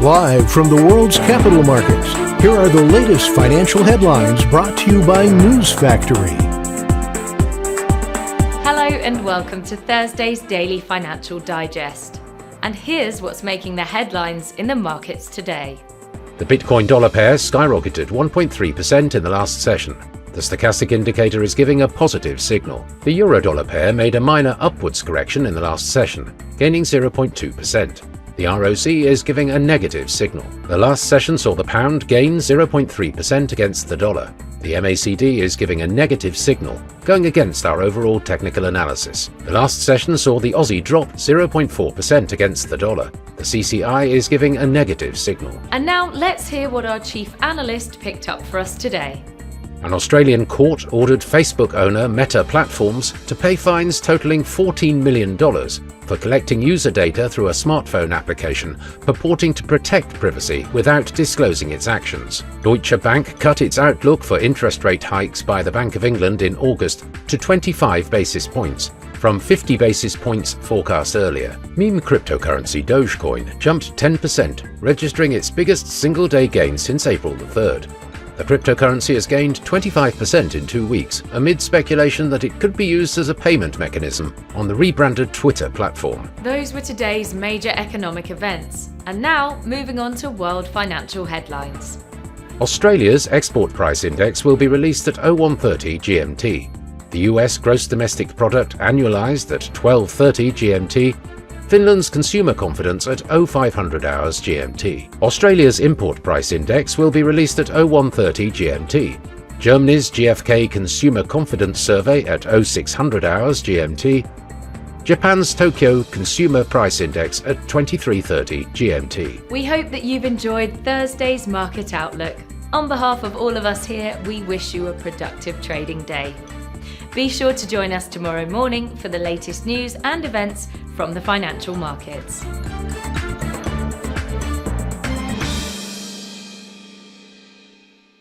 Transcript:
Live from the world's capital markets, here are the latest financial headlines brought to you by News Factory. Hello and welcome to Thursday's Daily Financial Digest. And here's what's making the headlines in the markets today. The Bitcoin-dollar pair skyrocketed 1.3% in the last session. The stochastic indicator is giving a positive signal. The euro-dollar pair made a minor upwards correction in the last session, gaining 0.2%. The ROC is giving a negative signal. The last session saw the pound gain 0.3% against the dollar. The MACD is giving a negative signal, going against our overall technical analysis. The last session saw the Aussie drop 0.4% against the dollar. The CCI is giving a negative signal. And now let's hear what our chief analyst picked up for us today. An Australian court ordered Facebook owner Meta Platforms to pay fines totaling $14 million for collecting user data through a smartphone application purporting to protect privacy without disclosing its actions. Deutsche Bank cut its outlook for interest rate hikes by the Bank of England in August to 25 basis points, from 50 basis points forecast earlier. Meme cryptocurrency Dogecoin jumped 10%, registering its biggest single-day gain since April the 3rd. The cryptocurrency has gained 25% in 2 weeks, amid speculation that it could be used as a payment mechanism on the rebranded Twitter platform. Those were today's major economic events. And now, moving on to world financial headlines. Australia's export price index will be released at 0130 GMT. The US gross domestic product annualized at 1230 GMT. Finland's consumer confidence at 0500 hours GMT. Australia's import price index will be released at 0130 GMT. Germany's GfK consumer confidence survey at 0600 hours GMT. Japan's Tokyo consumer price index at 2330 GMT. We hope that you've enjoyed Thursday's market outlook. On behalf of all of us here, we wish you a productive trading day. Be sure to join us tomorrow morning for the latest news and events from the financial markets.